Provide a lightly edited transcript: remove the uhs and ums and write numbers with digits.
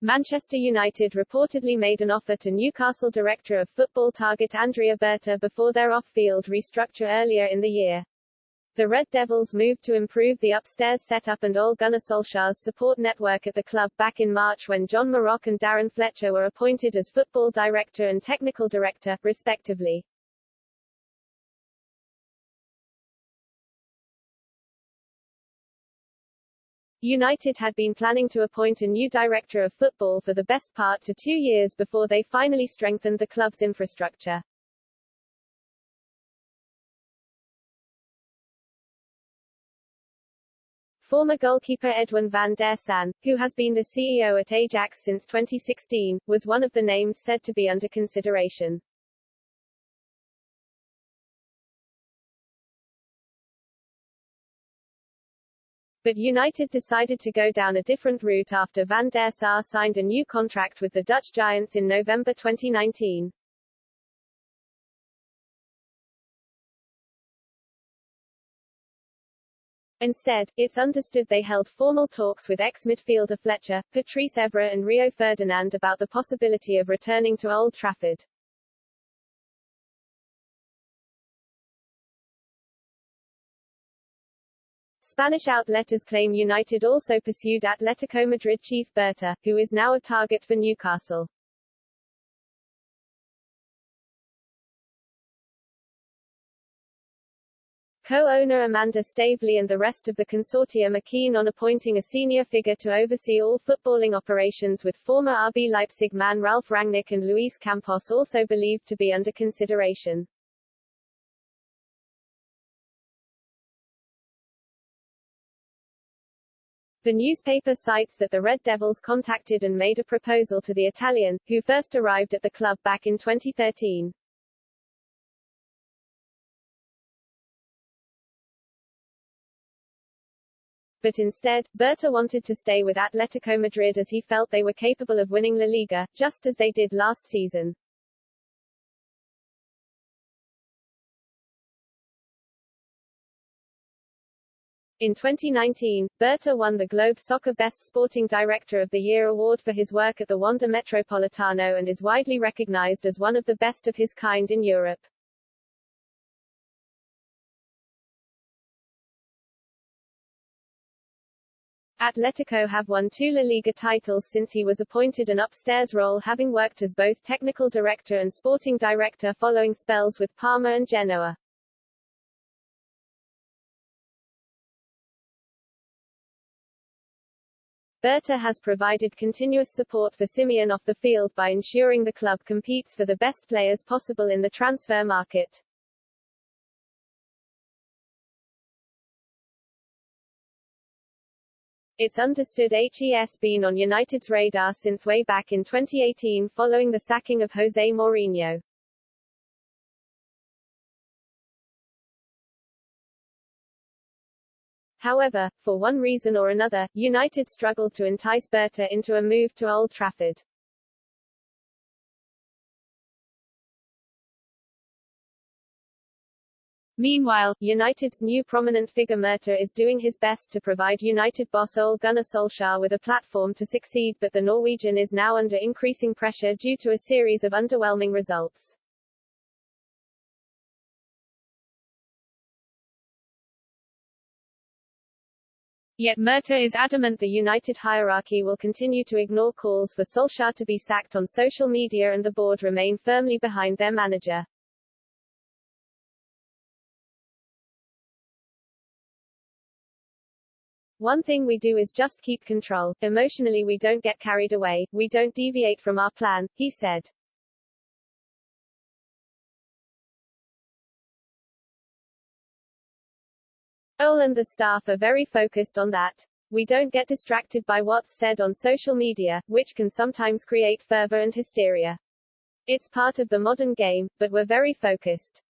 Manchester United reportedly made an offer to Newcastle director of football target Andrea Berta before their off-field restructure earlier in the year. The Red Devils moved to improve the upstairs setup and Ole Gunnar Solskjaer's support network at the club back in March when John Marrock and Darren Fletcher were appointed as football director and technical director, respectively. United had been planning to appoint a new director of football for the best part to 2 years before they finally strengthened the club's infrastructure. Former goalkeeper Edwin van der Sar, who has been the CEO at Ajax since 2016, was one of the names said to be under consideration. But United decided to go down a different route after van der Sar signed a new contract with the Dutch Giants in November 2019. Instead, it's understood they held formal talks with ex-midfielder Fletcher, Patrice Evra and Rio Ferdinand about the possibility of returning to Old Trafford. Spanish outlets claim United also pursued Atletico Madrid chief Berta, who is now a target for Newcastle. Co-owner Amanda Staveley and the rest of the consortium are keen on appointing a senior figure to oversee all footballing operations, with former RB Leipzig man Ralf Rangnick and Luis Campos also believed to be under consideration. The newspaper cites that the Red Devils contacted and made a proposal to the Italian, who first arrived at the club back in 2013. But instead, Berta wanted to stay with Atletico Madrid as he felt they were capable of winning La Liga, just as they did last season. In 2019, Berta won the Globe Soccer Best Sporting Director of the Year award for his work at the Wanda Metropolitano and is widely recognized as one of the best of his kind in Europe. Atletico have won 2 La Liga titles since he was appointed, an upstairs role having worked as both technical director and sporting director following spells with Parma and Genoa. Berta has provided continuous support for Simeone off the field by ensuring the club competes for the best players possible in the transfer market. It's understood he's been on United's radar since way back in 2018 following the sacking of Jose Mourinho. However, for one reason or another, United struggled to entice Berta into a move to Old Trafford. Meanwhile, United's new prominent figure Merta is doing his best to provide United boss Ole Gunnar Solskjaer with a platform to succeed, but the Norwegian is now under increasing pressure due to a series of underwhelming results. Yet Merta is adamant the United hierarchy will continue to ignore calls for Solskjaer to be sacked on social media, and the board remain firmly behind their manager. One thing we do is just keep control. Emotionally we don't get carried away, we don't deviate from our plan, he said. Ole and the staff are very focused on that. We don't get distracted by what's said on social media, which can sometimes create fervor and hysteria. It's part of the modern game, but we're very focused.